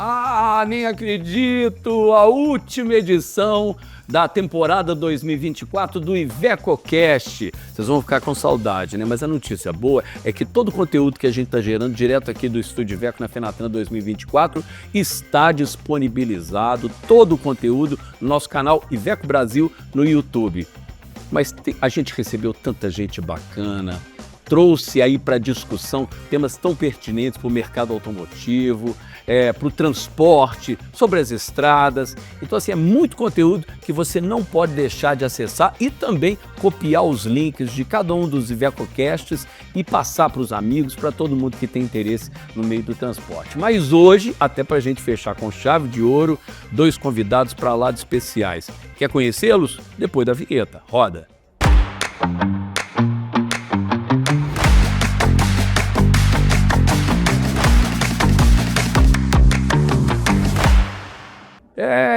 Ah, nem acredito! A última edição da temporada 2024 do IvecoCast. Vocês vão ficar com saudade, né? Mas a notícia boa é que todo o conteúdo que a gente está gerando direto aqui do Estúdio Iveco na Fenatran 2024 está disponibilizado, todo o conteúdo no nosso canal Iveco Brasil no YouTube. Mas a gente recebeu tanta gente bacana, trouxe aí para discussão temas tão pertinentes para o mercado automotivo, para o transporte, sobre as estradas. Então, assim, é muito conteúdo que você não pode deixar de acessar e também copiar os links de cada um dos IvecoCasts e passar para os amigos, para todo mundo que tem interesse no meio do transporte. Mas hoje, até para a gente fechar com chave de ouro, 2 convidados para lá de especiais. Quer conhecê-los? Depois da vinheta. Roda!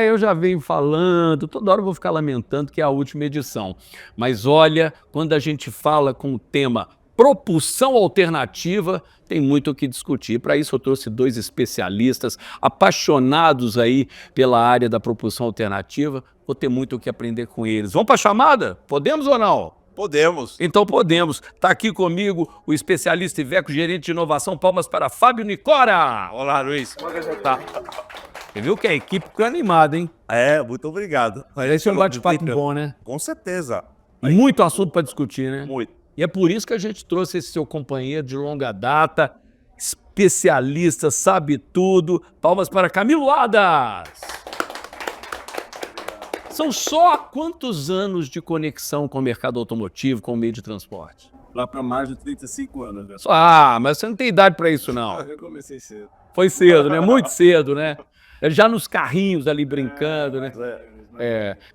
Eu já venho falando, toda hora eu vou ficar lamentando que é a última edição. Mas olha, quando a gente fala com o tema propulsão alternativa, tem muito o que discutir. Para isso eu trouxe 2 especialistas apaixonados aí pela área da propulsão alternativa. Vou ter muito o que aprender com eles. Vamos para a chamada? Podemos ou não? Podemos. Então podemos. Está aqui comigo o especialista Iveco, gerente de inovação. Palmas para Fábio Nicora. Olá, Luiz. Como é que você tá? Você viu que a equipe ficou animada, hein? Muito obrigado. Mas esse é um bate-papo bom, né? Com certeza. Muito assunto para discutir, né? Muito. E é por isso que a gente trouxe esse seu companheiro de longa data, especialista, sabe tudo. Palmas para Camilo Adas. São só quantos anos de conexão com o mercado automotivo, com o meio de transporte? Lá para mais de 35 anos. Né? Mas você não tem idade para isso, não. Eu comecei cedo. Foi cedo, né? Muito cedo, né? Já nos carrinhos ali brincando, né?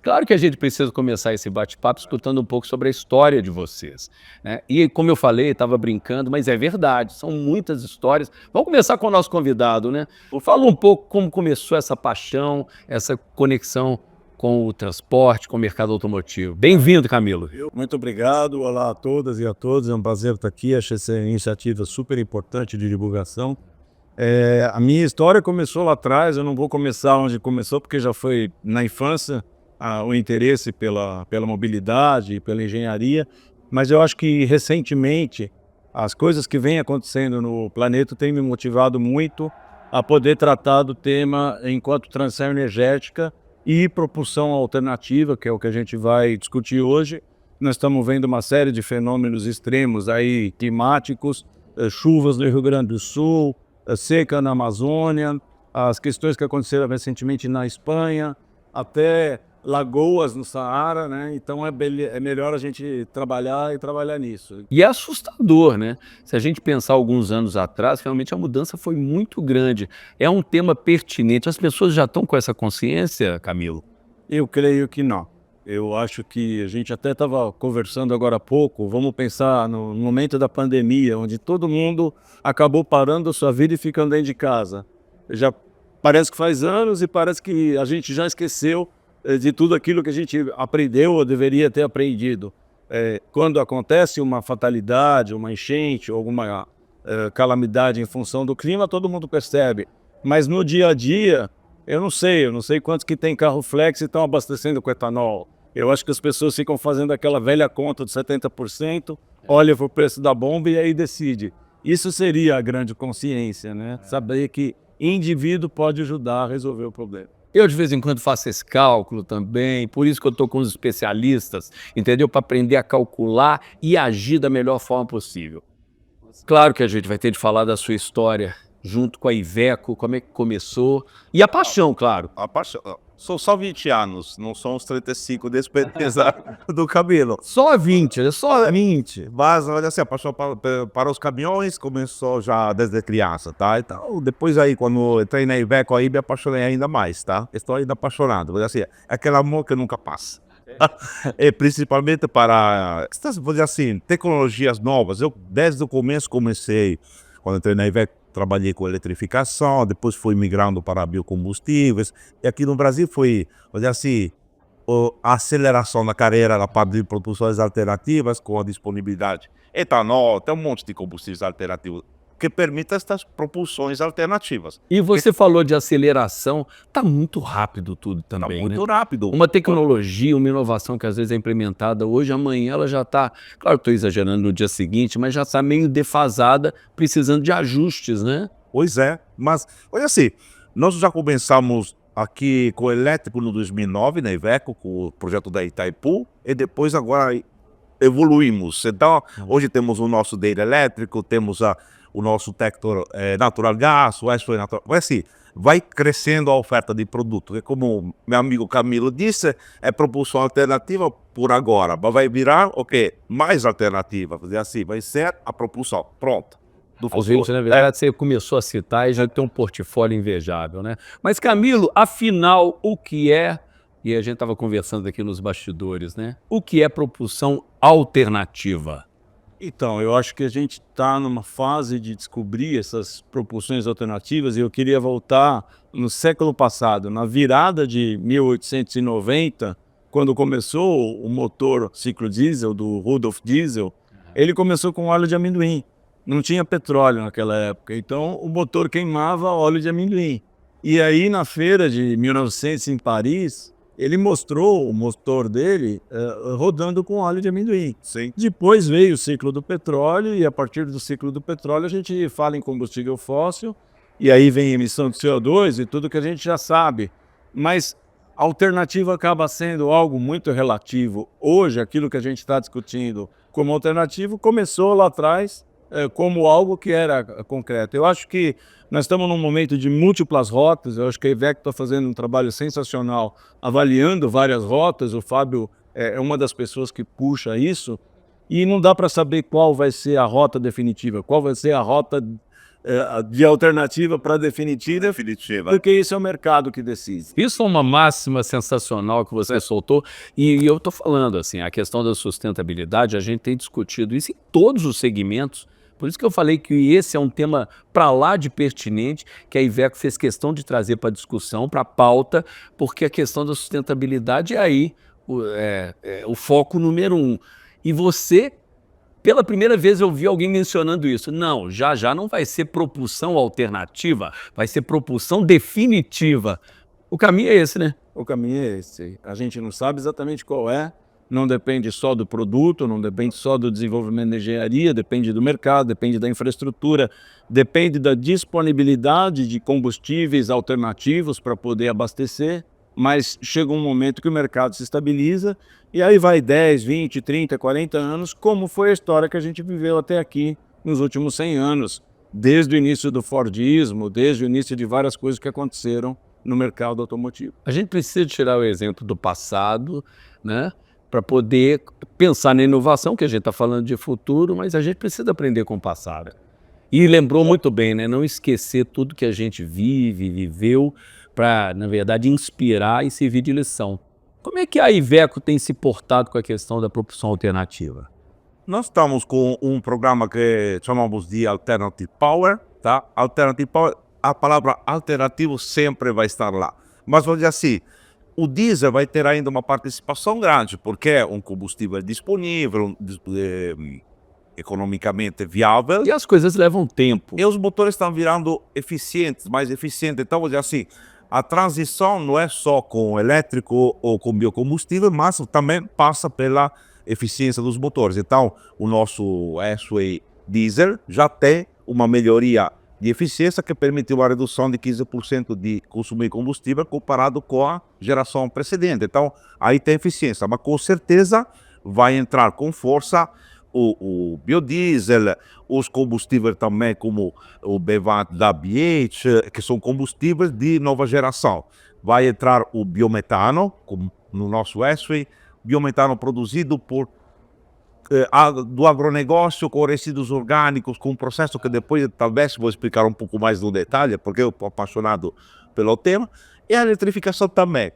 Claro que a gente precisa começar esse bate-papo escutando um pouco sobre a história de vocês, né? E como eu falei, estava brincando, mas é verdade, são muitas histórias. Vamos começar com o nosso convidado, né? Fala um pouco como começou essa paixão, essa conexão com o transporte, com o mercado automotivo. Bem-vindo, Camilo. Muito obrigado, olá a todas e a todos, é um prazer estar aqui, achei essa iniciativa super importante de divulgação. A minha história começou lá atrás, eu não vou começar onde começou, porque já foi na infância o interesse pela mobilidade, pela engenharia, mas eu acho que recentemente as coisas que vêm acontecendo no planeta têm me motivado muito a poder tratar do tema enquanto transição energética e propulsão alternativa, que é o que a gente vai discutir hoje. Nós estamos vendo uma série de fenômenos extremos aí, climáticos, chuvas no Rio Grande do Sul, seca na Amazônia, as questões que aconteceram recentemente na Espanha, até lagoas no Saara, né? Então é melhor a gente trabalhar nisso. E é assustador, né? Se a gente pensar alguns anos atrás, realmente a mudança foi muito grande. É um tema pertinente. As pessoas já estão com essa consciência, Camilo? Eu creio que não. Eu acho que a gente até estava conversando agora há pouco, vamos pensar no momento da pandemia, onde todo mundo acabou parando a sua vida e ficando dentro de casa. Já parece que faz anos e parece que a gente já esqueceu de tudo aquilo que a gente aprendeu ou deveria ter aprendido. Quando acontece uma fatalidade, uma enchente, alguma calamidade em função do clima, todo mundo percebe. Mas no dia a dia, eu não sei quantos que tem carro flex e estão abastecendo com etanol. Eu acho que as pessoas ficam fazendo aquela velha conta de 70%, olha para o preço da bomba e aí decide. Isso seria a grande consciência, né? Saber que indivíduo pode ajudar a resolver o problema. Eu, de vez em quando, faço esse cálculo também, por isso que eu estou com os especialistas, entendeu? Para aprender a calcular e agir da melhor forma possível. Claro que a gente vai ter de falar da sua história, junto com a Iveco, como é que começou, e a paixão, claro. A paixão. Sou só 20 anos, não são os 35 desse pesar do cabelo. Só 20, é só 20. Mas, olha assim, a paixão para os caminhões começou já desde criança, tá? Então, depois aí, quando entrei na Iveco, aí me apaixonei ainda mais, tá? Estou ainda apaixonado, mas assim, é aquele amor que nunca passa. Principalmente para, vou dizer assim, tecnologias novas. Eu, desde o começo, comecei, quando entrei na Iveco, trabalhei com eletrificação, depois fui migrando para biocombustíveis. E aqui no Brasil foi, vou dizer assim, a aceleração da carreira na parte de propulsões alternativas com a disponibilidade etanol, tem um monte de combustíveis alternativos que permita estas propulsões alternativas. E você falou de aceleração, tá muito rápido tudo Está também, muito né? rápido. Uma tecnologia, uma inovação que às vezes é implementada hoje, amanhã ela já está, claro, estou exagerando no dia seguinte, mas já está meio defasada, precisando de ajustes, né? Pois é, mas olha assim, nós já começamos aqui com o elétrico no 2009, na Iveco, com o projeto da Itaipu, e depois agora evoluímos. Então, hoje temos o nosso dele elétrico, temos o nosso Tector Natural Gas, o Expo Natural. Vai assim, vai crescendo a oferta de produto. E como meu amigo Camilo disse, é propulsão alternativa por agora, mas vai virar o quê? Mais alternativa. Fazer assim, vai ser a propulsão pronta. Do Aos futuro. vídeos, na verdade, você começou a citar e já tem um portfólio invejável, né? Mas, Camilo, afinal, o que é, e a gente estava conversando aqui nos bastidores, né? O que é propulsão alternativa? Então, eu acho que a gente está numa fase de descobrir essas propulsões alternativas e eu queria voltar no século passado, na virada de 1890, quando começou o motor ciclo diesel do Rudolf Diesel. Ele começou com óleo de amendoim, não tinha petróleo naquela época, então o motor queimava óleo de amendoim. E aí na feira de 1900 em Paris, ele mostrou o motor dele rodando com óleo de amendoim. Sim. Depois veio o ciclo do petróleo e a partir do ciclo do petróleo a gente fala em combustível fóssil e aí vem emissão de CO2 e tudo que a gente já sabe. Mas a alternativa acaba sendo algo muito relativo. Hoje, aquilo que a gente está discutindo como alternativo começou lá atrás como algo que era concreto. Eu acho que nós estamos num momento de múltiplas rotas, eu acho que a Iveco está fazendo um trabalho sensacional avaliando várias rotas, o Fábio é uma das pessoas que puxa isso, e não dá para saber qual vai ser a rota definitiva, qual vai ser a rota de alternativa para definitiva, porque isso é o mercado que decide. Isso é uma máxima sensacional que você soltou, e eu estou falando assim, a questão da sustentabilidade, a gente tem discutido isso em todos os segmentos, por isso que eu falei que esse é um tema para lá de pertinente, que a Iveco fez questão de trazer para a discussão, para a pauta, porque a questão da sustentabilidade é aí o foco número 1. E você, pela primeira vez eu vi alguém mencionando isso. Não, já não vai ser propulsão alternativa, vai ser propulsão definitiva. O caminho é esse, né? O caminho é esse. A gente não sabe exatamente qual é, não depende só do produto, não depende só do desenvolvimento da engenharia, depende do mercado, depende da infraestrutura, depende da disponibilidade de combustíveis alternativos para poder abastecer, mas chega um momento que o mercado se estabiliza e aí vai 10, 20, 30, 40 anos, como foi a história que a gente viveu até aqui nos últimos 100 anos, desde o início do Fordismo, desde o início de várias coisas que aconteceram no mercado automotivo. A gente precisa tirar o exemplo do passado, né, para poder pensar na inovação, que a gente está falando de futuro, mas a gente precisa aprender com o passado. E lembrou muito bem, né, não esquecer tudo que a gente viveu, para, na verdade, inspirar e servir de lição. Como é que a Iveco tem se portado com a questão da propulsão alternativa? Nós estamos com um programa que chamamos de Alternative Power, tá? Alternative Power, a palavra alternativo sempre vai estar lá. Mas vou dizer assim, o diesel vai ter ainda uma participação grande, porque é um combustível disponível, economicamente viável. E as coisas levam tempo. E os motores estão virando eficientes, mais eficientes. Então, vou dizer assim, a transição não é só com elétrico ou com biocombustível, mas também passa pela eficiência dos motores. Então, o nosso S-Way diesel já tem uma melhoria de eficiência que permite uma redução de 15% de consumo de combustível comparado com a geração precedente. Então, aí tem eficiência, mas com certeza vai entrar com força o biodiesel, os combustíveis também como o B20 da BH, que são combustíveis de nova geração. Vai entrar o biometano, como no nosso S-Way, biometano produzido por do agronegócio com resíduos orgânicos, com um processo que depois talvez vou explicar um pouco mais no detalhe, porque eu estou apaixonado pelo tema, e a eletrificação também.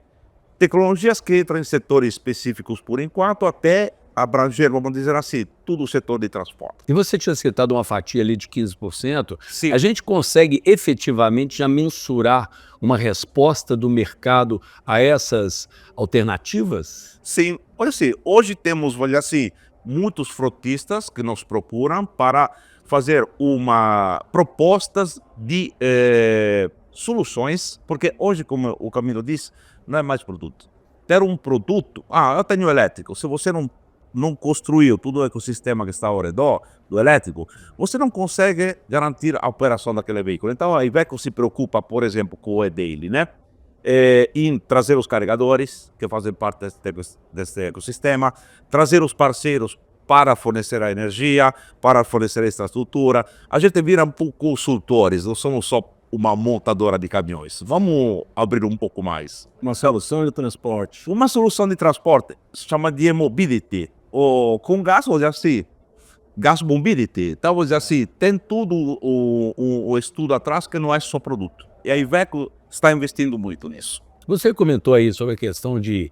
Tecnologias que entram em setores específicos por enquanto, até abranger, vamos dizer assim, todo o setor de transporte. E você tinha citado uma fatia ali de 15%. Sim. A gente consegue efetivamente já mensurar uma resposta do mercado a essas alternativas? Sim, olha assim, hoje temos, olha assim, muitos frotistas que nos procuram para fazer propostas de soluções, porque hoje, como o Camilo disse, não é mais produto. Ter um produto, eu tenho elétrico, se você não construiu todo o ecossistema que está ao redor do elétrico, você não consegue garantir a operação daquele veículo. Então a Iveco se preocupa, por exemplo, com o e-daily, né? Em trazer os carregadores, que fazem parte desse ecossistema, trazer os parceiros para fornecer a energia, para fornecer a infraestrutura. A gente vira um pouco consultores, não somos só uma montadora de caminhões. Vamos abrir um pouco mais. Uma solução de transporte. Uma solução de transporte se chama de e-mobility, ou com gás, vamos dizer assim, gas mobility. Então, vamos dizer assim, tem tudo o estudo atrás que não é só produto. E a Iveco está investindo muito nisso. Você comentou aí sobre a questão de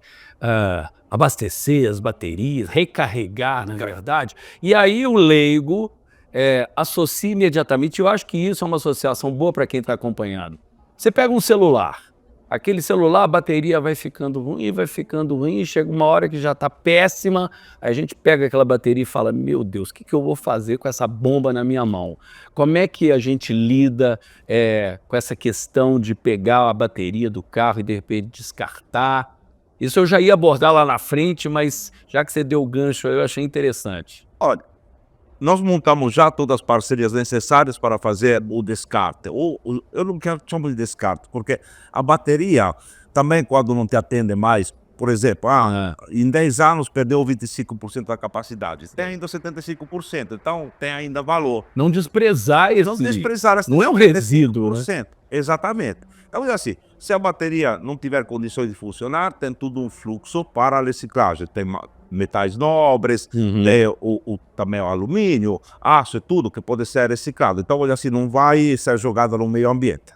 abastecer as baterias, recarregar, na verdade, e aí o leigo associa imediatamente, eu acho que isso é uma associação boa para quem está acompanhando. Você pega um celular, aquele celular, a bateria vai ficando ruim, e chega uma hora que já está péssima, aí a gente pega aquela bateria e fala, meu Deus, o que eu vou fazer com essa bomba na minha mão? Como é que a gente lida com essa questão de pegar a bateria do carro e de repente descartar? Isso eu já ia abordar lá na frente, mas já que você deu o gancho, eu achei interessante. Olha, nós montamos já todas as parcerias necessárias para fazer o descarte. Eu não quero chamar de descarte, porque a bateria também, quando não te atende mais, por exemplo, em 10 anos perdeu 25% da capacidade, tem ainda 75%, então tem ainda valor. Não desprezar esse... Não desprezar esse não é um resíduo, né? Exatamente. Então, assim, se a bateria não tiver condições de funcionar, tem tudo um fluxo para a reciclagem. Tem metais nobres, também o alumínio, aço e tudo que pode ser reciclado. Então, olha assim, não vai ser jogado no meio ambiente.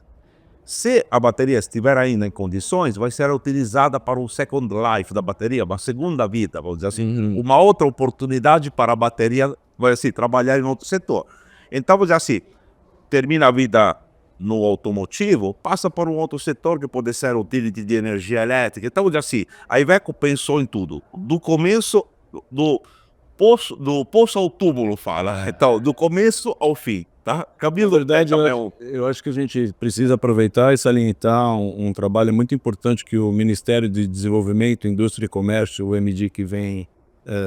Se a bateria estiver ainda em condições, vai ser utilizada para o second life da bateria, uma segunda vida, vamos dizer assim, uma outra oportunidade para a bateria, vai assim, trabalhar em outro setor. Então, vamos dizer assim, termina a vida no automotivo, passa para um outro setor que pode ser utility de energia elétrica. Então, assim, a Iveco pensou em tudo, do começo, do poço ao túmulo, fala. Então, do começo ao fim, tá? Camilo, Na verdade, eu acho que a gente precisa aproveitar e salientar um trabalho muito importante que o Ministério de Desenvolvimento, Indústria e Comércio, o MDIC, vem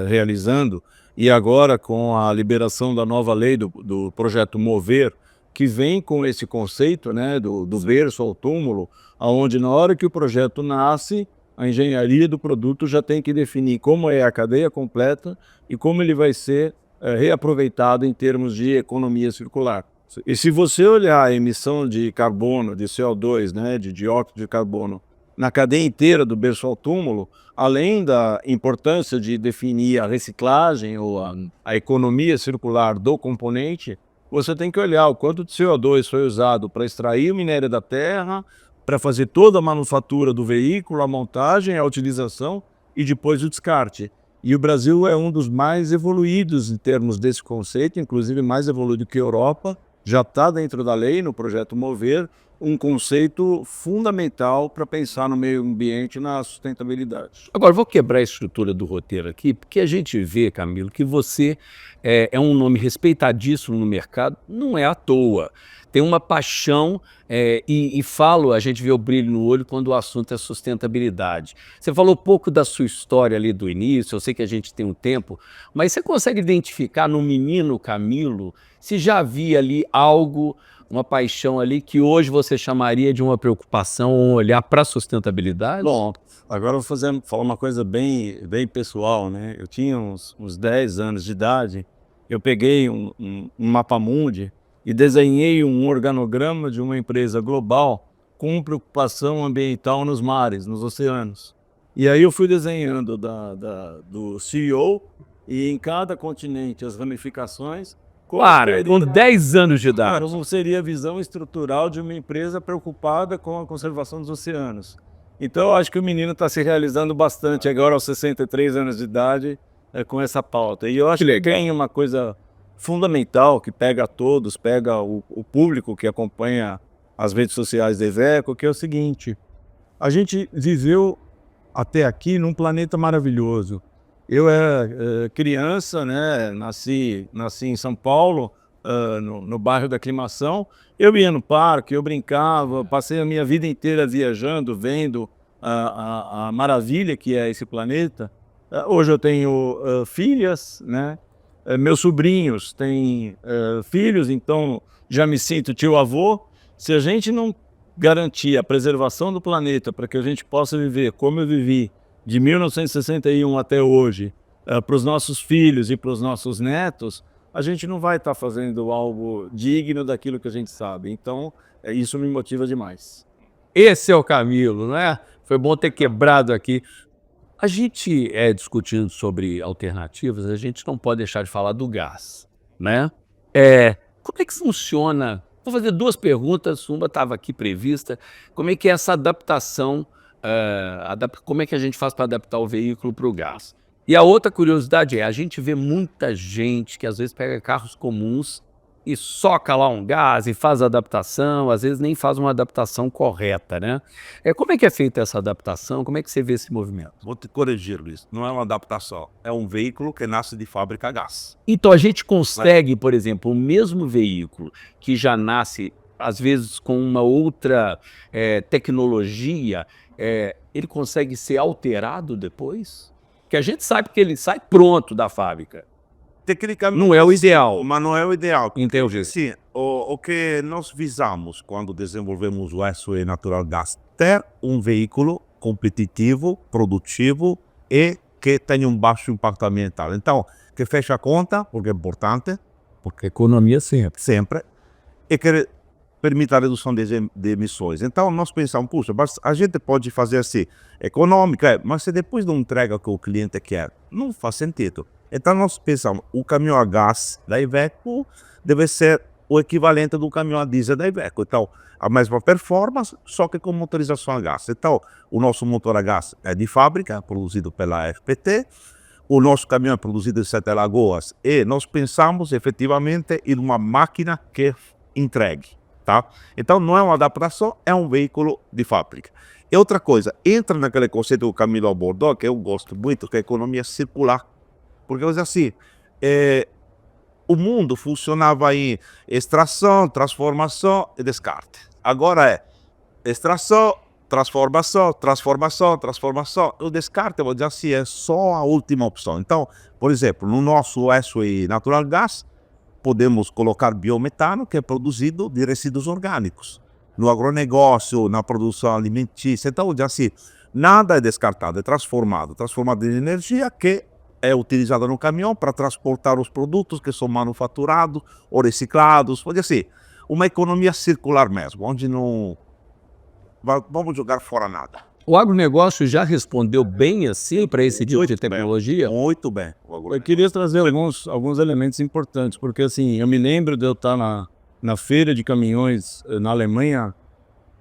realizando, e agora com a liberação da nova lei do projeto Mover, que vem com esse conceito, né, do berço ao túmulo, onde na hora que o projeto nasce, a engenharia do produto já tem que definir como é a cadeia completa e como ele vai ser reaproveitado em termos de economia circular. E se você olhar a emissão de carbono, de CO2, né, de dióxido de carbono, na cadeia inteira do berço ao túmulo, além da importância de definir a reciclagem ou a economia circular do componente, você tem que olhar o quanto de CO2 foi usado para extrair o minério da terra, para fazer toda a manufatura do veículo, a montagem, a utilização e depois o descarte. E o Brasil é um dos mais evoluídos em termos desse conceito, inclusive mais evoluído que a Europa. Já está dentro da lei, no projeto Mover, um conceito fundamental para pensar no meio ambiente e na sustentabilidade. Agora, vou quebrar a estrutura do roteiro aqui, porque a gente vê, Camilo, que você é um nome respeitadíssimo no mercado, não é à toa. Tem uma paixão e a gente vê o brilho no olho quando o assunto é sustentabilidade. Você falou pouco da sua história ali do início, eu sei que a gente tem um tempo, mas você consegue identificar no menino Camilo se já havia ali algo, uma paixão ali que hoje você chamaria de uma preocupação, um olhar para a sustentabilidade? Bom, agora eu vou falar uma coisa bem pessoal, né? Eu tinha uns 10 anos de idade, eu peguei um mapamundi e desenhei um organograma de uma empresa global com preocupação ambiental nos mares, nos oceanos. E aí eu fui desenhando do CEO e em cada continente as ramificações. Claro, com 10 anos de idade. Como seria a visão estrutural de uma empresa preocupada com a conservação dos oceanos. Então eu acho que o menino está se realizando bastante agora aos 63 anos de idade com essa pauta. E eu acho que tem uma coisa fundamental que pega a todos, pega o público que acompanha as redes sociais da Iveco, que é o seguinte: a gente viveu até aqui num planeta maravilhoso. Eu era criança, né? Nasci em São Paulo, no bairro da Aclimação. Eu ia no parque, eu brincava, passei a minha vida inteira viajando, vendo a maravilha que é esse planeta. Hoje eu tenho filhas, né? Meus sobrinhos têm filhos, então já me sinto tio-avô. Se a gente não garantir a preservação do planeta para que a gente possa viver como eu vivi de 1961 até hoje, para os nossos filhos e para os nossos netos, a gente não vai estar fazendo algo digno daquilo que a gente sabe. Então, isso me motiva demais. Esse é o Camilo, não é? Foi bom ter quebrado aqui. A gente discutindo sobre alternativas, a gente não pode deixar de falar do gás, né? Como é que funciona? Vou fazer duas perguntas, uma estava aqui prevista. Como é que é essa adaptação? Como é que a gente faz para adaptar o veículo para o gás? E a outra curiosidade a gente vê muita gente que às vezes pega carros comuns e soca lá um gás e faz a adaptação, às vezes nem faz uma adaptação correta, né? Como é que é feita essa adaptação? Como é que você vê esse movimento? Vou te corrigir, Luiz. Não é uma adaptação. É um veículo que nasce de fábrica a gás. Então a gente consegue, por exemplo, o mesmo veículo que já nasce, às vezes, com uma outra tecnologia, ele consegue ser alterado depois? Porque a gente sabe que ele sai pronto da fábrica. Tecnicamente, Não é o ideal. mas não é o ideal. Entendi. Sim, o que nós visamos quando desenvolvemos o SOE Natural Gas, ter um veículo competitivo, produtivo e que tenha um baixo impacto ambiental. Então, que feche a conta, porque é importante, Porque economia sempre, e que permita a redução de emissões. Então, nós pensamos, puxa, mas a gente pode fazer assim, econômica, mas se depois não entrega o que o cliente quer, não faz sentido. Então, nós pensamos, o caminhão a gás da Iveco deve ser o equivalente do caminhão a diesel da Iveco. Então, a mesma performance, só que com motorização a gás. Então, o nosso motor a gás é de fábrica, produzido pela FPT, o nosso caminhão é produzido em Sete Lagoas e nós pensamos efetivamente em uma máquina que entregue, tá? Então, não é uma adaptação, é um veículo de fábrica. E outra coisa, entra naquele conceito do Camilo abordou, que eu gosto muito, que é a economia circular. Porque, assim, o mundo funcionava em extração, transformação e descarte. Agora é extração, transformação, transformação, transformação. O descarte, vou dizer assim, é só a última opção. Então, por exemplo, no nosso SOE Natural Gas, podemos colocar biometano, que é produzido de resíduos orgânicos. No agronegócio, na produção alimentícia. Então, vou dizer assim, nada é descartado, é transformado em energia que é utilizada no caminhão para transportar os produtos que são manufaturados ou reciclados. Pode ser uma economia circular mesmo, onde não vamos jogar fora nada. O agronegócio já respondeu bem assim para esse tipo de tecnologia? Muito bem. Eu queria trazer alguns elementos importantes, porque assim, eu me lembro de eu estar na feira de caminhões na Alemanha,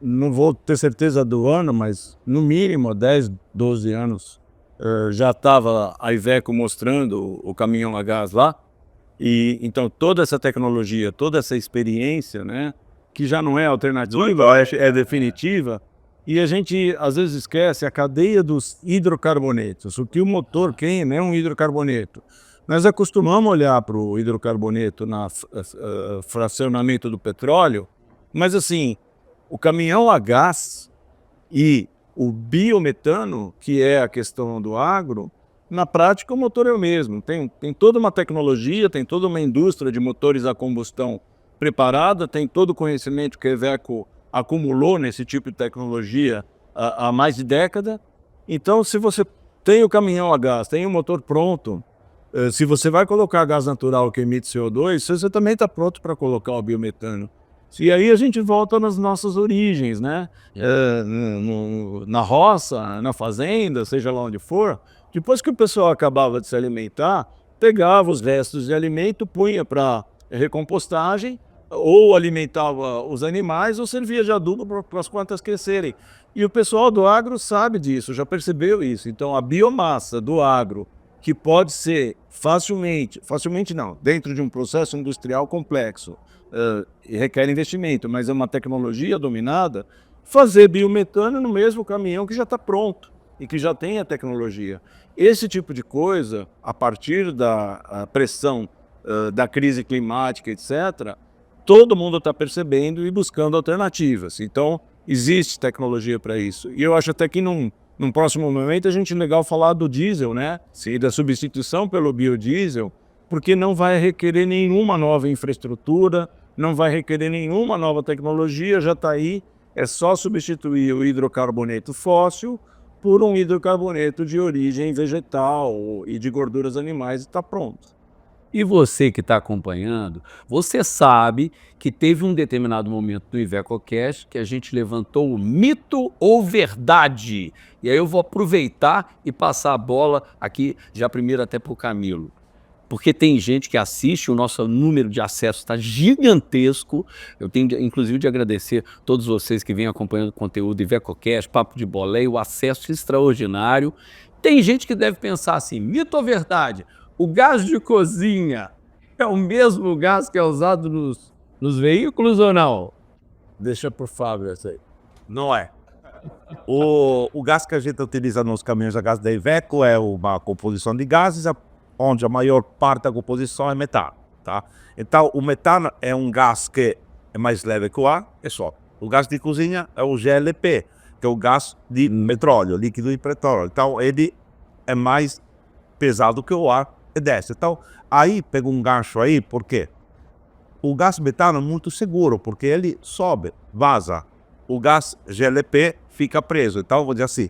não vou ter certeza do ano, mas no mínimo 10, 12 anos, já estava a Iveco mostrando o caminhão a gás lá, e então toda essa tecnologia, toda essa experiência, né, que já não é alternativa, é definitiva, e a gente às vezes esquece a cadeia dos hidrocarbonetos. O que o motor queima é um hidrocarboneto. Nós acostumamos olhar para o hidrocarboneto na fracionamento do petróleo, mas assim, o caminhão a gás e o biometano, que é a questão do agro, na prática o motor é o mesmo. Tem toda uma tecnologia, tem toda uma indústria de motores a combustão preparada, tem todo o conhecimento que a Iveco acumulou nesse tipo de tecnologia há mais de década. Então, se você tem o caminhão a gás, tem o motor pronto, se você vai colocar gás natural que emite CO2, você também está pronto para colocar o biometano. E aí a gente volta nas nossas origens, né? Na roça, na fazenda, seja lá onde for. Depois que o pessoal acabava de se alimentar, pegava os restos de alimento, punha para recompostagem, ou alimentava os animais, ou servia de adubo para as plantas crescerem. E o pessoal do agro sabe disso, já percebeu isso. Então a biomassa do agro, que pode ser facilmente não, dentro de um processo industrial complexo, requer investimento, mas é uma tecnologia dominada, fazer biometano no mesmo caminhão que já está pronto e que já tem a tecnologia. Esse tipo de coisa, a partir da pressão da crise climática, etc., todo mundo está percebendo e buscando alternativas. Então, existe tecnologia para isso. E eu acho até que num próximo momento a gente é legal falar do diesel, né? E da substituição pelo biodiesel, porque não vai requerer nenhuma nova infraestrutura, não vai requerer nenhuma nova tecnologia, já está aí, é só substituir o hidrocarboneto fóssil por um hidrocarboneto de origem vegetal e de gorduras animais e está pronto. E você que está acompanhando, você sabe que teve um determinado momento do IvecoCast que a gente levantou o mito ou verdade. E aí eu vou aproveitar e passar a bola aqui já primeiro até para o Camilo. Porque tem gente que assiste, o nosso número de acessos está gigantesco. Eu tenho, inclusive, de agradecer a todos vocês que vêm acompanhando o conteúdo IvecoCast, Papo de Boleia, o acesso extraordinário. Tem gente que deve pensar assim, mito ou verdade? O gás de cozinha é o mesmo gás que é usado nos veículos ou não? Deixa pro Fábio essa aí. Não é. O gás que a gente utiliza nos caminhões a gás da Iveco é uma composição de gases, onde a maior parte da composição é metano, tá? Então, o metano é um gás que é mais leve que o ar, é só. O gás de cozinha é o GLP, que é o gás de petróleo, líquido de petróleo. Então, ele é mais pesado que o ar e desce. Então, aí pega um gancho aí, por quê? O gás metano é muito seguro, porque ele sobe, vaza. O gás GLP fica preso. Então, vou dizer assim,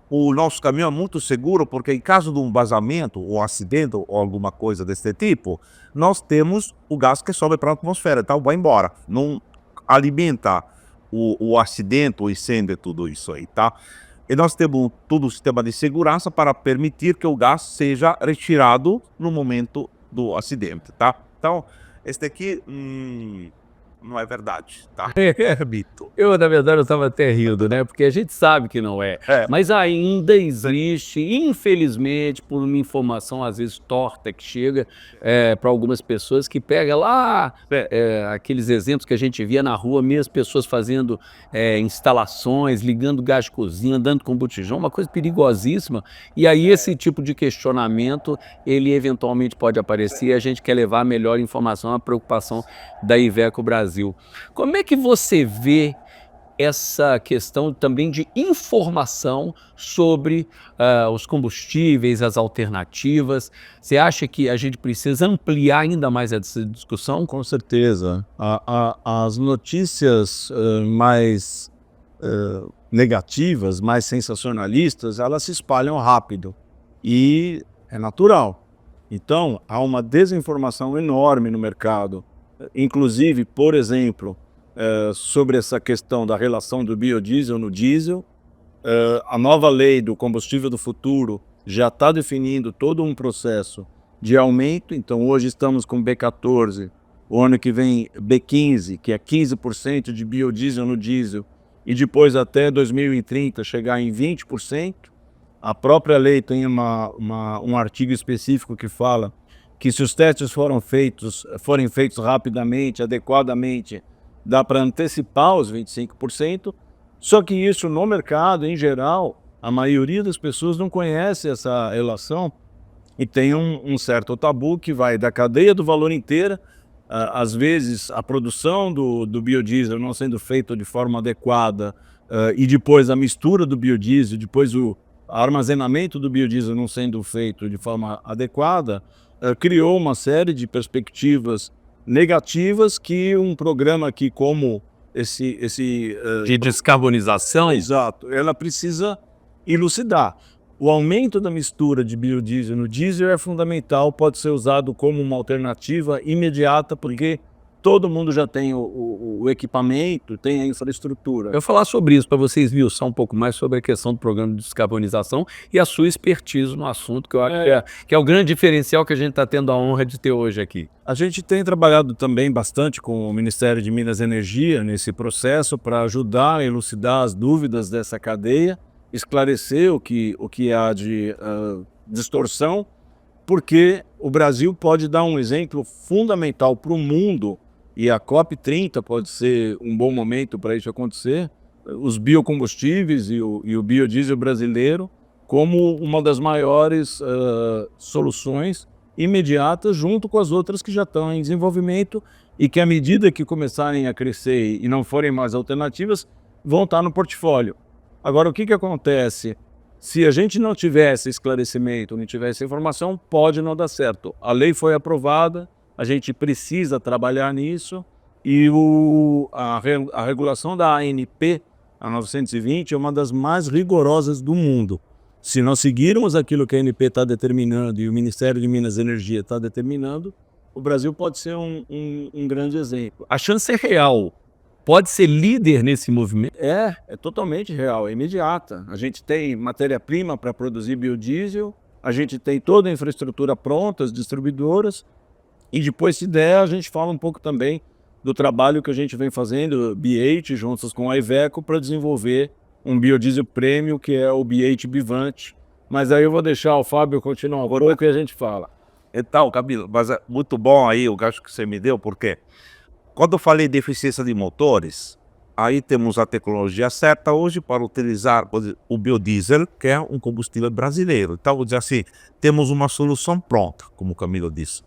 o nosso caminhão é muito seguro, porque em caso de um vazamento, ou acidente, ou alguma coisa desse tipo, nós temos o gás que sobe para a atmosfera, então vai embora. Não alimenta o acidente, o incêndio, tudo isso aí, tá? E nós temos todo o sistema de segurança para permitir que o gás seja retirado no momento do acidente, tá? Então, este aqui não é verdade, tá? É mito. Eu, na verdade, eu estava até rindo, né? Porque a gente sabe que não é. Mas ainda existe, infelizmente, por uma informação às vezes torta que chega para algumas pessoas, que pega lá aqueles exemplos que a gente via na rua, mesmo pessoas fazendo instalações, ligando gás de cozinha, andando com botijão, uma coisa perigosíssima. E aí esse tipo de questionamento, ele eventualmente pode aparecer e a gente quer levar a melhor informação, a preocupação da Iveco Brasil. Como é que você vê essa questão também de informação sobre os combustíveis, as alternativas? Você acha que a gente precisa ampliar ainda mais essa discussão? Com certeza. As notícias mais negativas, mais sensacionalistas, elas se espalham rápido e é natural. Então, há uma desinformação enorme no mercado. Inclusive, por exemplo, sobre essa questão da relação do biodiesel no diesel, a nova lei do combustível do futuro já está definindo todo um processo de aumento. Então, hoje estamos com B14, o ano que vem B15, que é 15% de biodiesel no diesel, e depois até 2030 chegar em 20%. A própria lei tem um artigo específico que fala que se os testes forem feitos rapidamente, adequadamente, dá para antecipar os 25%, só que isso no mercado, em geral, a maioria das pessoas não conhece essa relação e tem um certo tabu que vai da cadeia do valor inteira. Às vezes a produção do biodiesel não sendo feita de forma adequada e depois a mistura do biodiesel, depois o armazenamento do biodiesel não sendo feito de forma adequada, criou uma série de perspectivas negativas que um programa aqui como De descarbonização? Exato, ela precisa elucidar. O aumento da mistura de biodiesel no diesel é fundamental, pode ser usado como uma alternativa imediata, porque todo mundo já tem o equipamento, tem a infraestrutura. Eu vou falar sobre isso para vocês esmiuçar um pouco mais sobre a questão do programa de descarbonização e a sua expertise no assunto, que eu acho que é o grande diferencial que a gente está tendo a honra de ter hoje aqui. A gente tem trabalhado também bastante com o Ministério de Minas e Energia nesse processo para ajudar a elucidar as dúvidas dessa cadeia, esclarecer o que há de distorção, porque o Brasil pode dar um exemplo fundamental para o mundo, e a COP30 pode ser um bom momento para isso acontecer, os biocombustíveis e o biodiesel brasileiro como uma das maiores soluções imediatas junto com as outras que já estão em desenvolvimento e que, à medida que começarem a crescer e não forem mais alternativas, vão estar no portfólio. Agora, o que acontece? Se a gente não tivesse esclarecimento, não tivesse informação, pode não dar certo. A lei foi aprovada, a gente precisa trabalhar nisso e a regulação da ANP, a 920, é uma das mais rigorosas do mundo. Se nós seguirmos aquilo que a ANP está determinando e o Ministério de Minas e Energia está determinando, o Brasil pode ser um grande exemplo. A chance é real. Pode ser líder nesse movimento? É totalmente real, é imediata. A gente tem matéria-prima para produzir biodiesel, a gente tem toda a infraestrutura pronta, as distribuidoras, e depois, se der, a gente fala um pouco também do trabalho que a gente vem fazendo, BH, juntos com a Iveco, para desenvolver um biodiesel premium, que é o BH Bivante. Mas aí eu vou deixar o Fábio continuar agora o que a gente fala. Então, Camilo, mas é muito bom aí o gancho que você me deu, porque quando eu falei de eficiência de motores, aí temos a tecnologia certa hoje para utilizar o biodiesel, que é um combustível brasileiro. Então, vou dizer assim, temos uma solução pronta, como o Camilo disse.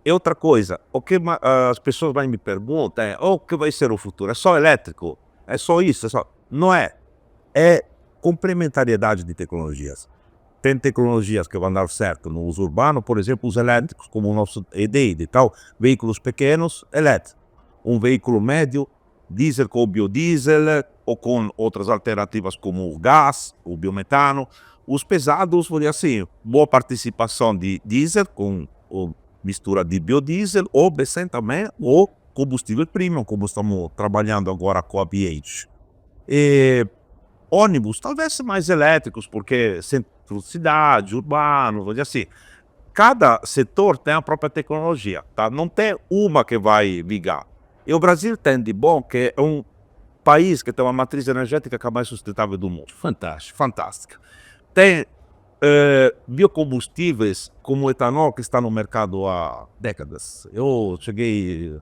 E outra coisa, o que as pessoas me perguntam é, o que vai ser o futuro? É só elétrico? É só isso? Não é. É complementariedade de tecnologias. Tem tecnologias que vão dar certo no uso urbano, por exemplo, os elétricos, como o nosso ED e tal, veículos pequenos, elétricos. Um veículo médio, diesel com biodiesel, ou com outras alternativas como o gás, o biometano. Os pesados, vou dizer assim, boa participação de diesel com mistura de biodiesel, ou B100 também, ou combustível premium, como estamos trabalhando agora com a BH. E ônibus, talvez mais elétricos, porque centro-cidade, urbano, vou dizer assim, cada setor tem a própria tecnologia, tá? Não tem uma que vai ligar. E o Brasil tem de bom que é um país que tem uma matriz energética que é a mais sustentável do mundo. Fantástico. Fantástica. Tem biocombustíveis como o etanol que está no mercado há décadas. Eu cheguei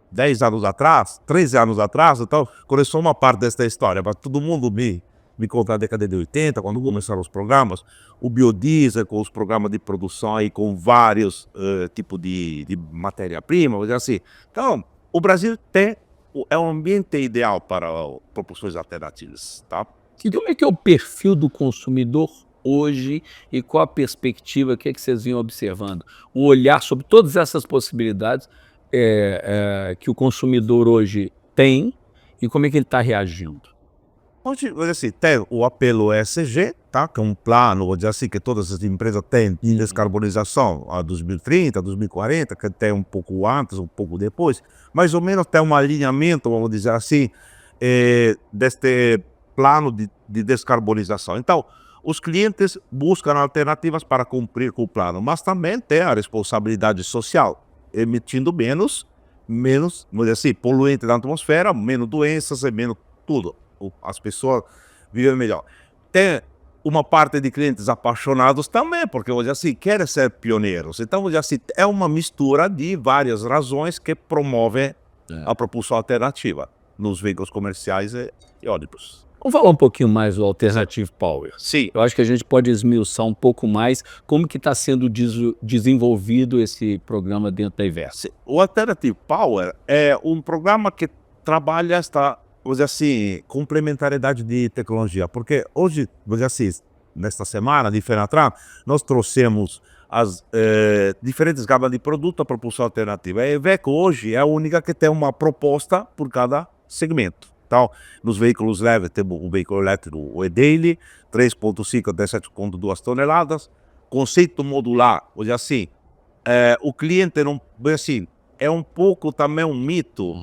10 anos atrás, 13 anos atrás, então conheço uma parte dessa história, mas todo mundo me conta na década de 80, quando começaram os programas, o biodiesel com os programas de produção aí com vários tipos de matéria-prima, vou dizer assim. Então, o Brasil é um ambiente ideal para propulsões alternativas, tá? E como é que é o perfil do consumidor hoje e qual a perspectiva, o que é que vocês vinham observando? O olhar sobre todas essas possibilidades que o consumidor hoje tem e como é que ele está reagindo? Hoje, vou dizer assim, tem o apelo ESG, tá? Que é um plano, vou dizer assim, que todas as empresas têm de descarbonização a 2030, 2040, que tem um pouco antes, um pouco depois, mais ou menos tem um alinhamento, vamos dizer assim, deste plano de descarbonização. Então, os clientes buscam alternativas para cumprir com o plano, mas também tem a responsabilidade social, emitindo menos, vamos dizer assim, poluente na atmosfera, menos doenças e menos tudo. As pessoas vivem melhor. Tem uma parte de clientes apaixonados também, porque hoje assim querem ser pioneiros. Então hoje assim é uma mistura de várias razões que promovem a propulsão alternativa nos veículos comerciais e ônibus. Vamos falar um pouquinho mais do Alternative Power. Sim. Eu acho que a gente pode esmiuçar um pouco mais como que está sendo desenvolvido esse programa dentro da Iveco. O Alternative Power é um programa que trabalha esta, vamos dizer assim, complementariedade de tecnologia, porque hoje, vamos dizer assim, nesta semana de Fenatran, nós trouxemos as diferentes gamas de produto à propulsão alternativa. A Iveco hoje é a única que tem uma proposta por cada segmento. Então, nos veículos leves temos o veículo elétrico, o e-Daily, 3.5 a 17,2 toneladas, conceito modular, hoje assim, o cliente não, assim, é um pouco também um mito,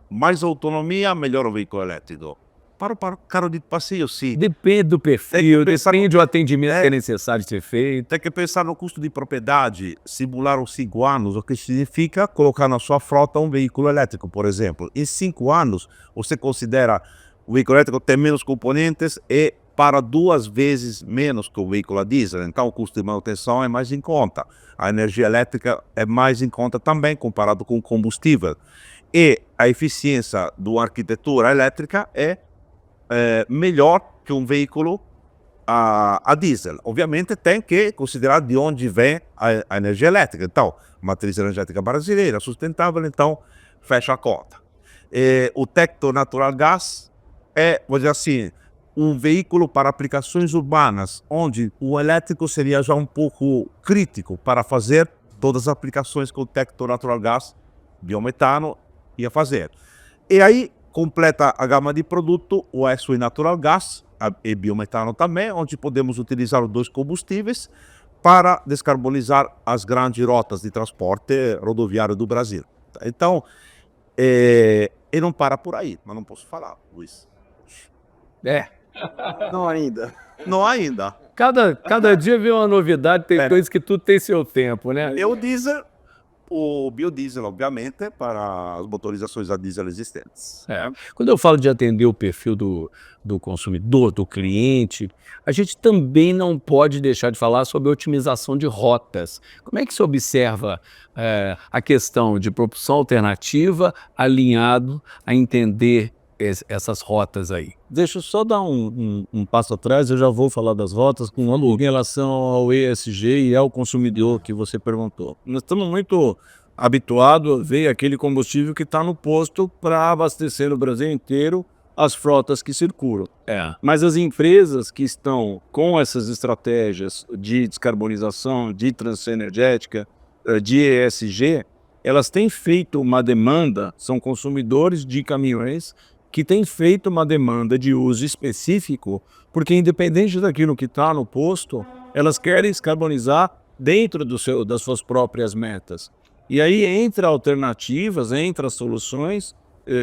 mais autonomia, melhor o veículo elétrico. Para o carro de passeio, sim. Depende do perfil, depende do atendimento que é necessário ser feito. Tem que pensar no custo de propriedade, simular os 5 anos, o que significa colocar na sua frota um veículo elétrico, por exemplo. Em 5 anos, você considera o veículo elétrico ter menos componentes e para 2 vezes menos que o veículo a diesel. Então, o custo de manutenção é mais em conta. A energia elétrica é mais em conta também, comparado com o combustível. E a eficiência da arquitetura elétrica é melhor que um veículo a diesel. Obviamente tem que considerar de onde vem a energia elétrica. Então, matriz energética brasileira sustentável, então fecha a conta. O Tecto Natural Gas é, vou dizer assim, um veículo para aplicações urbanas, onde o elétrico seria já um pouco crítico para fazer todas as aplicações que o Tecto Natural Gas, biometano, ia fazer. E aí completa a gama de produto o SOI Natural Gas e biometano também, onde podemos utilizar os dois combustíveis para descarbonizar as grandes rotas de transporte rodoviário do Brasil. Então, e não para por aí, mas não posso falar, Luiz. É. Não ainda. Não ainda. Cada dia vem uma novidade, tem coisas que tudo tem seu tempo, né? E o diesel, o biodiesel, obviamente, para as motorizações a diesel existentes. Quando eu falo de atender o perfil do consumidor, do cliente, a gente também não pode deixar de falar sobre otimização de rotas. Como é que se observa a questão de propulsão alternativa alinhado a entender essas rotas aí? Deixa eu só dar um passo atrás, eu já vou falar das rotas em relação ao ESG e ao consumidor que você perguntou. Nós estamos muito habituados a ver aquele combustível que está no posto para abastecer no Brasil inteiro as frotas que circulam. Mas as empresas que estão com essas estratégias de descarbonização, de transição energética, de ESG, elas têm feito uma demanda, são consumidores de caminhões que têm feito uma demanda de uso específico, porque independente daquilo que está no posto, elas querem descarbonizar dentro das suas próprias metas. E aí entra alternativas, entra soluções,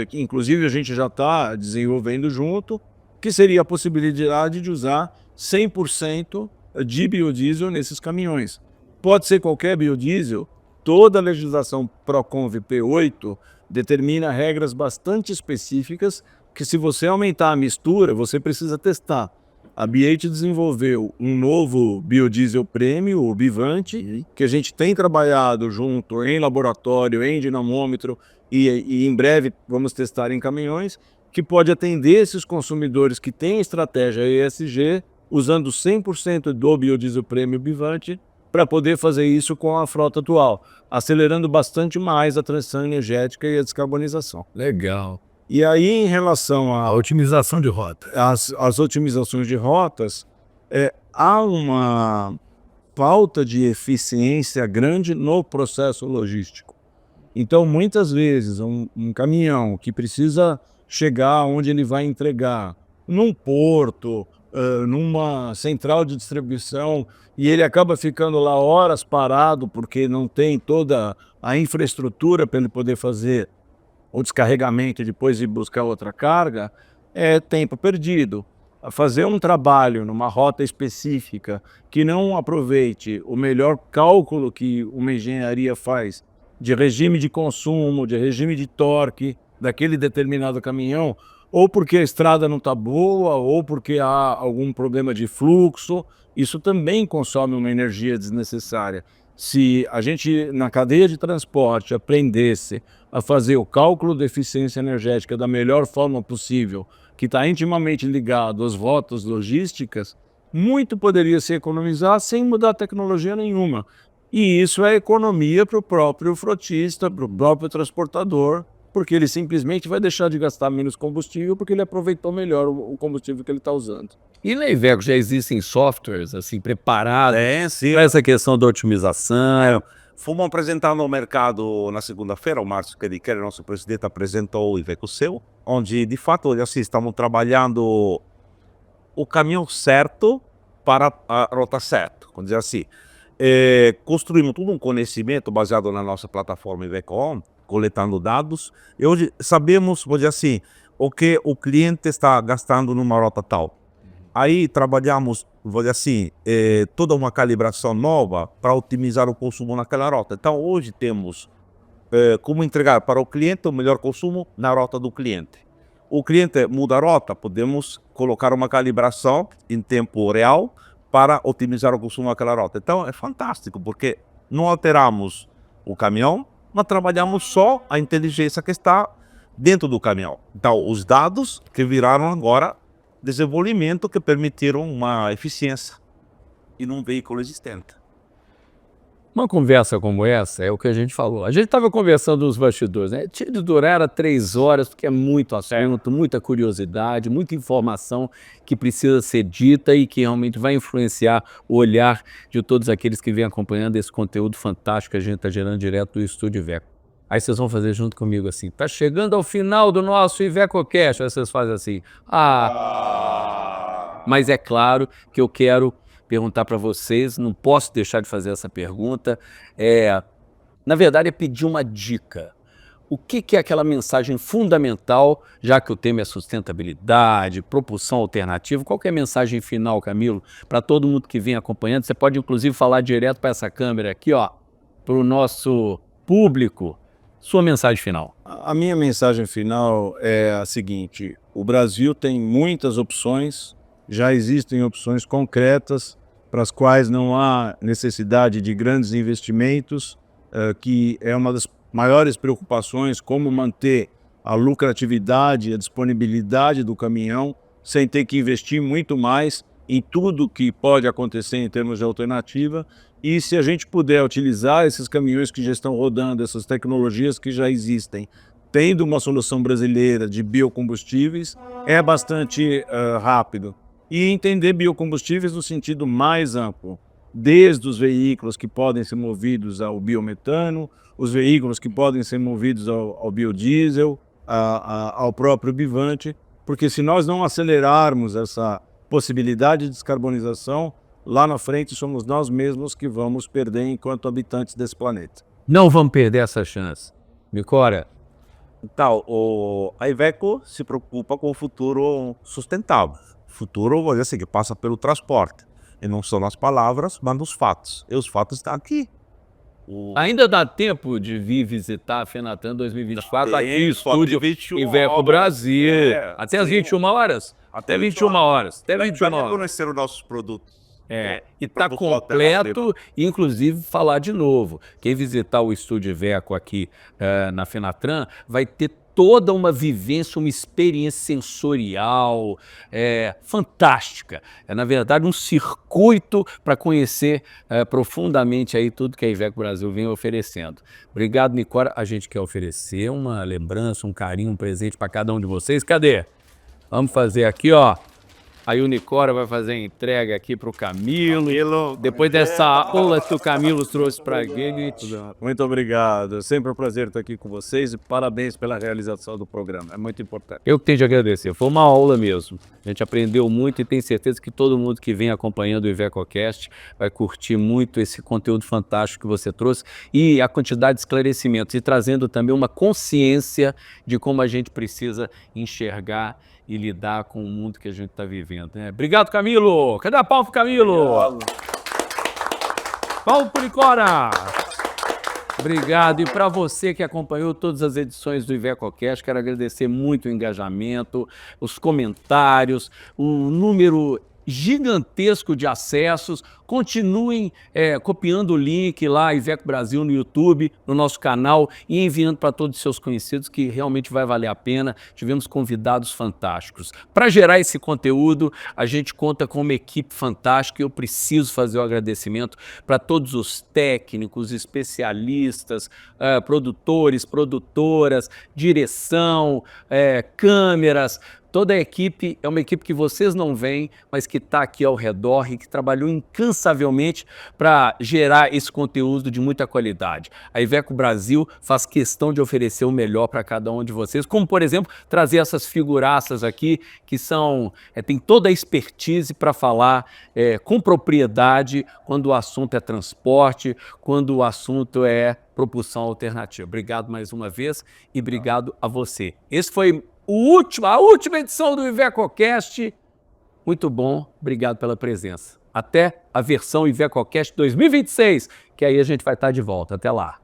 que inclusive a gente já está desenvolvendo junto, que seria a possibilidade de usar 100% de biodiesel nesses caminhões. Pode ser qualquer biodiesel. Toda a legislação Proconv P8 determina regras bastante específicas que, se você aumentar a mistura, você precisa testar. A BH desenvolveu um novo biodiesel premium, o Bivante, que a gente tem trabalhado junto em laboratório, em dinamômetro, e em breve vamos testar em caminhões, que pode atender esses consumidores que têm estratégia ESG, usando 100% do biodiesel premium Bivante, para poder fazer isso com a frota atual, acelerando bastante mais a transição energética e a descarbonização. Legal. E aí, em relação A otimização de rota. às otimizações de rotas, há uma falta de eficiência grande no processo logístico. Então, muitas vezes, um caminhão que precisa chegar onde ele vai entregar, num porto, numa central de distribuição, e ele acaba ficando lá horas parado porque não tem toda a infraestrutura para ele poder fazer o descarregamento e depois ir buscar outra carga, é tempo perdido. Fazer um trabalho numa rota específica que não aproveite o melhor cálculo que uma engenharia faz de regime de consumo, de regime de torque daquele determinado caminhão, ou porque a estrada não está boa, ou porque há algum problema de fluxo, isso também consome uma energia desnecessária. Se a gente, na cadeia de transporte, aprendesse a fazer o cálculo de eficiência energética da melhor forma possível, que está intimamente ligado às rotas logísticas, muito poderia se economizar sem mudar tecnologia nenhuma. E isso é economia para o próprio frotista, para o próprio transportador, porque ele simplesmente vai deixar de gastar menos combustível porque ele aproveitou melhor o combustível que ele está usando. E na Iveco já existem softwares assim preparados Sim. para essa questão da otimização? Fomos apresentar no mercado na segunda-feira, o Márcio Queriquer, nosso presidente, apresentou o Iveco Seu, onde, de fato, assim, estamos trabalhando o caminho certo para a rota certa, vamos dizer assim. Construímos todo um conhecimento baseado na nossa plataforma Iveco On, coletando dados, e hoje sabemos, vamos dizer assim, o que o cliente está gastando numa rota tal. Aí trabalhamos, vou dizer assim, toda uma calibração nova para otimizar o consumo naquela rota. Então hoje temos como entregar para o cliente o melhor consumo na rota do cliente. O cliente muda a rota, podemos colocar uma calibração em tempo real para otimizar o consumo naquela rota. Então é fantástico, porque não alteramos o caminhão, mas trabalhamos só a inteligência que está dentro do caminhão. Então os dados que viraram agora desenvolvimento que permitiram uma eficiência em um veículo existente. Uma conversa como essa é o que a gente falou. A gente estava conversando nos bastidores, né? Tinha de durar 3 horas, porque é muito assunto, muita curiosidade, muita informação que precisa ser dita e que realmente vai influenciar o olhar de todos aqueles que vêm acompanhando esse conteúdo fantástico que a gente está gerando direto do Estúdio Iveco. Aí vocês vão fazer junto comigo assim, tá chegando ao final do nosso IvecoCast. Aí vocês fazem assim, mas é claro que eu quero perguntar para vocês, não posso deixar de fazer essa pergunta, na verdade é pedir uma dica. O que é aquela mensagem fundamental, já que o tema é sustentabilidade, propulsão alternativa, qual que é a mensagem final, Camilo, para todo mundo que vem acompanhando? Você pode inclusive falar direto para essa câmera aqui, ó, para o nosso público. Sua mensagem final. A minha mensagem final é a seguinte: o Brasil tem muitas opções, já existem opções concretas para as quais não há necessidade de grandes investimentos, que é uma das maiores preocupações, como manter a lucratividade, a disponibilidade do caminhão, sem ter que investir muito mais em tudo que pode acontecer em termos de alternativa. E se a gente puder utilizar esses caminhões que já estão rodando, essas tecnologias que já existem, tendo uma solução brasileira de biocombustíveis, é bastante rápido. E entender biocombustíveis no sentido mais amplo, desde os veículos que podem ser movidos ao biometano, os veículos que podem ser movidos ao biodiesel, ao próprio bivante, porque se nós não acelerarmos essa possibilidade de descarbonização, lá na frente somos nós mesmos que vamos perder enquanto habitantes desse planeta. Não vamos perder essa chance. Micora. Então, a Iveco se preocupa com o futuro sustentável. Futuro, vou dizer assim, que passa pelo transporte. E não são nas palavras, mas nos fatos. E os fatos estão aqui. Ainda dá tempo de vir visitar a Fenatran 2024 aqui no estúdio 21 Iveco horas. Brasil. Até as sim. 21 horas? Até 21 horas. Até 21 horas. Conhecer os nossos produtos. E está completo, inclusive falar de novo. Quem visitar o Estúdio Iveco aqui na Fenatran vai ter toda uma vivência, uma experiência sensorial fantástica. É, na verdade, um circuito para conhecer profundamente aí tudo que a Iveco Brasil vem oferecendo. Obrigado, Nicora. A gente quer oferecer uma lembrança, um carinho, um presente para cada um de vocês. Cadê? Vamos fazer aqui, ó. Aí o Nicora vai fazer a entrega aqui para o Camilo. Depois dessa aula que o Camilo trouxe para a gente. Muito obrigado. É sempre um prazer estar aqui com vocês e parabéns pela realização do programa. É muito importante. Eu que tenho de agradecer. Foi uma aula mesmo. A gente aprendeu muito e tenho certeza que todo mundo que vem acompanhando o IvecoCast vai curtir muito esse conteúdo fantástico que você trouxe e a quantidade de esclarecimentos e trazendo também uma consciência de como a gente precisa enxergar e lidar com o mundo que a gente está vivendo, né? Obrigado, Camilo! Cadê a palma pro Camilo? Palma pro Nicora! Obrigado. E para você que acompanhou todas as edições do IvecoCast, quero agradecer muito o engajamento, os comentários, o número gigantesco de acessos. Continuem copiando o link lá, Iveco Brasil no YouTube, no nosso canal e enviando para todos os seus conhecidos, que realmente vai valer a pena. Tivemos convidados fantásticos. Para gerar esse conteúdo, a gente conta com uma equipe fantástica e eu preciso fazer o agradecimento para todos os técnicos, especialistas, produtores, produtoras, direção, câmeras. Toda a equipe é uma equipe que vocês não veem, mas que está aqui ao redor e que trabalhou incansavelmente para gerar esse conteúdo de muita qualidade. A Iveco Brasil faz questão de oferecer o melhor para cada um de vocês, como, por exemplo, trazer essas figuraças aqui que tem toda a expertise para falar com propriedade quando o assunto é transporte, quando o assunto é propulsão alternativa. Obrigado mais uma vez e obrigado a você. Esse foi a última edição do IvecoCast. Muito bom, obrigado pela presença. Até a versão IvecoCast 2026, que aí a gente vai estar de volta. Até lá.